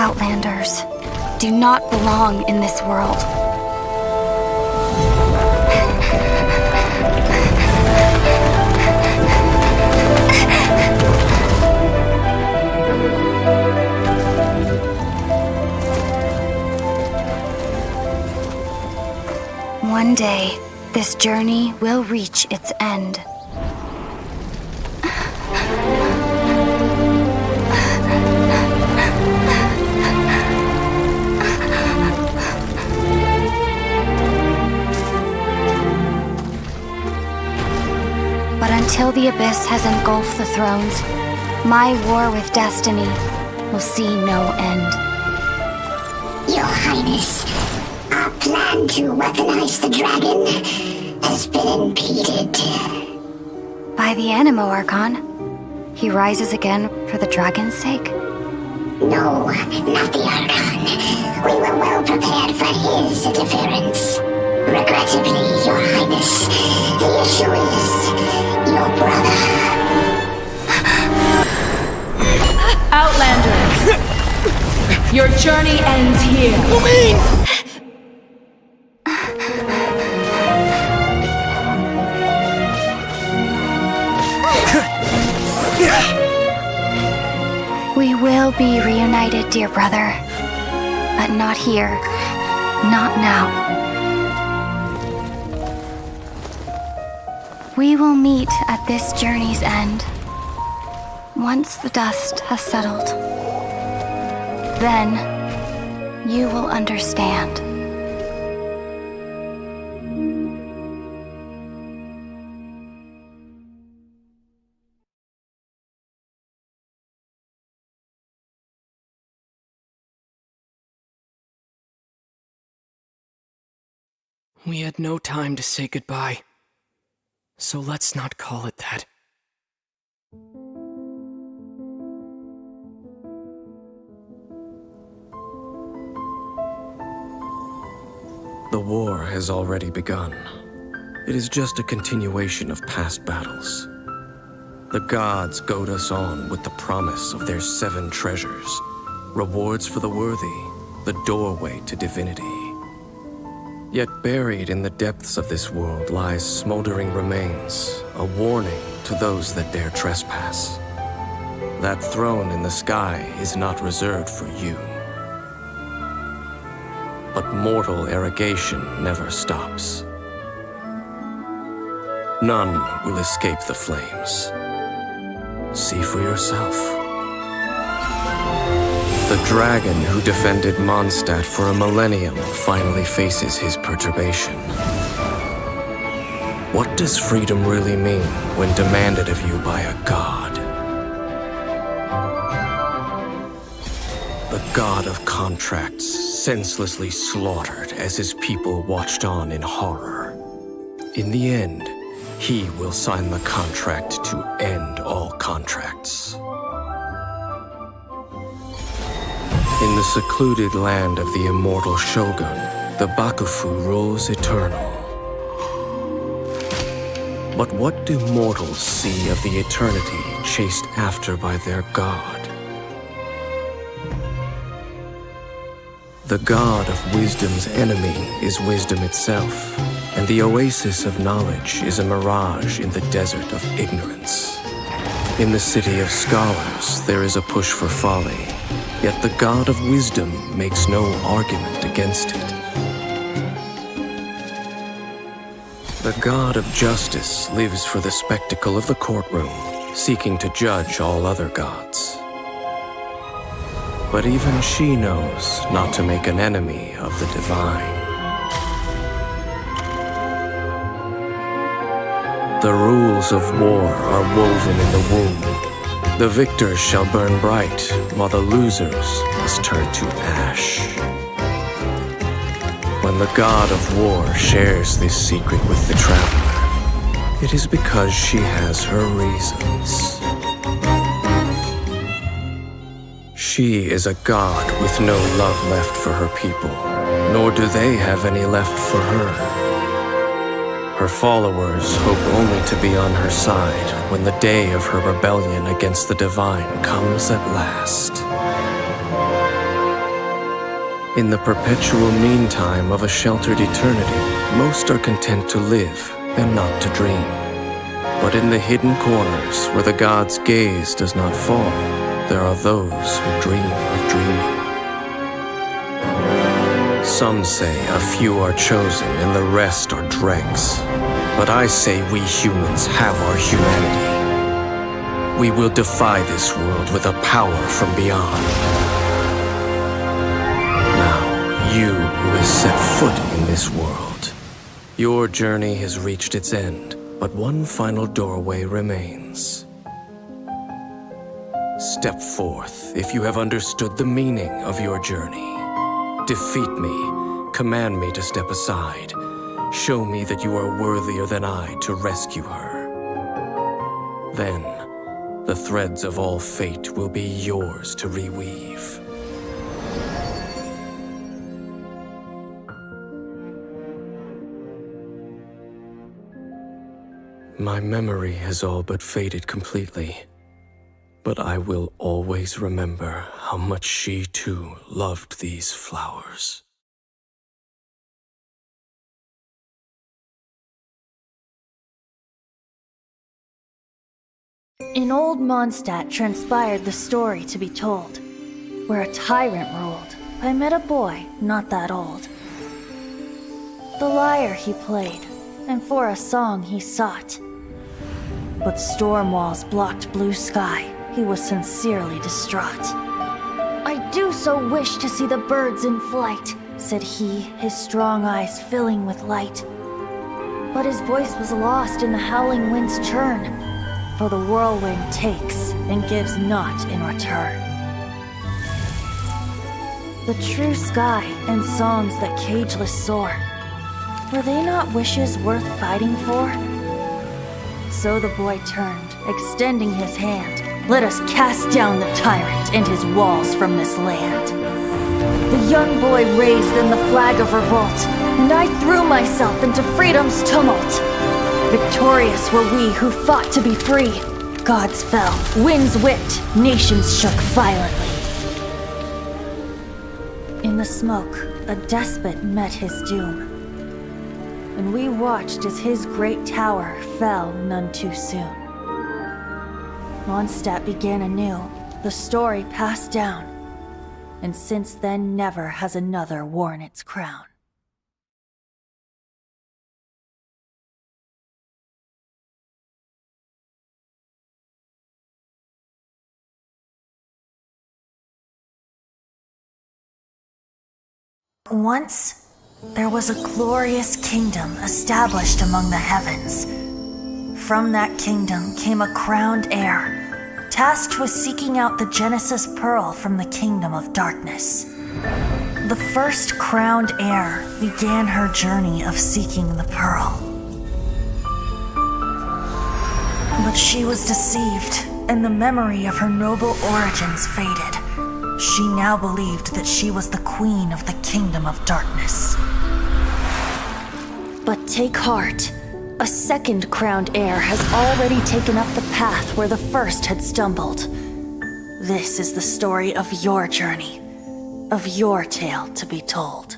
Outlanders do not belong in this world. One day, this journey will reach its end. But until the abyss has engulfed the thrones, my war with destiny will see no end. Your Highness, our plan to weaponize the dragon has been impeded. By the Animo Archon, he rises again for the dragon's sake? No, not the Archon. We were well prepared for his interference. Regrettably, Your Highness, the issue is your brother. Outlanders! Your journey ends here. We will be reunited, dear brother. But not here. Not now. We will meet at this journey's end, once the dust has settled. Then, you will understand. We had no time to say goodbye. So let's not call it that. The war has already begun. It is just a continuation of past battles. The gods goad us on with the promise of their 7 treasures, rewards for the worthy, the doorway to divinity. Yet buried in the depths of this world lies smoldering remains, a warning to those that dare trespass. That throne in the sky is not reserved for you. But mortal arrogation never stops. None will escape the flames. See for yourself. The dragon who defended Mondstadt for a millennium finally faces his perturbation. What does freedom really mean when demanded of you by a god? The god of contracts, senselessly slaughtered as his people watched on in horror. In the end, he will sign the contract to end all contracts. In the secluded land of the immortal Shogun, the Bakufu rules eternal. But what do mortals see of the eternity chased after by their god? The god of wisdom's enemy is wisdom itself, and the oasis of knowledge is a mirage in the desert of ignorance. In the city of scholars, there is a push for folly, yet the god of wisdom makes no argument against it. The god of justice lives for the spectacle of the courtroom, seeking to judge all other gods. But even she knows not to make an enemy of the divine. The rules of war are woven in the womb. The victors shall burn bright, while the losers must turn to ash. When the god of war shares this secret with the traveler, it is because she has her reasons. She is a god with no love left for her people, nor do they have any left for her. Her followers hope only to be on her side when the day of her rebellion against the divine comes at last. In the perpetual meantime of a sheltered eternity, most are content to live and not to dream. But in the hidden corners where the gods' gaze does not fall, there are those who dream of dreaming. Some say a few are chosen and the rest are dregs. But I say we humans have our humanity. We will defy this world with a power from beyond. Now, you who has set foot in this world, your journey has reached its end, but one final doorway remains. Step forth if you have understood the meaning of your journey. Defeat me, command me to step aside. Show me that you are worthier than I to rescue her. Then, the threads of all fate will be yours to reweave. My memory has all but faded completely, but I will always remember how much she too loved these flowers. In old Mondstadt transpired the story to be told, where a tyrant ruled. I met a boy not that old. The lyre he played, and for a song he sought. But storm walls blocked blue sky, he was sincerely distraught. I do so wish to see the birds in flight, said he, his strong eyes filling with light. But his voice was lost in the howling wind's churn, for the whirlwind takes and gives not in return. The true sky and songs that cageless soar, were they not wishes worth fighting for? So the boy turned, extending his hand. Let us cast down the tyrant and his walls from this land. The young boy raised then the flag of revolt, and I threw myself into freedom's tumult. Victorious were we who fought to be free. Gods fell, winds whipped, nations shook violently. In the smoke, a despot met his doom, and we watched as his great tower fell none too soon. Mondstadt began anew, the story passed down, and since then never has another worn its crown. Once, there was a glorious kingdom established among the heavens. From that kingdom came a crowned heir, tasked with seeking out the Genesis Pearl from the kingdom of darkness. The first crowned heir began her journey of seeking the pearl. But she was deceived, and the memory of her noble origins faded. She now believed that she was the queen of the kingdom of darkness. But take heart. A second crowned heir has already taken up the path where the first had stumbled. This is the story of your journey, of your tale to be told.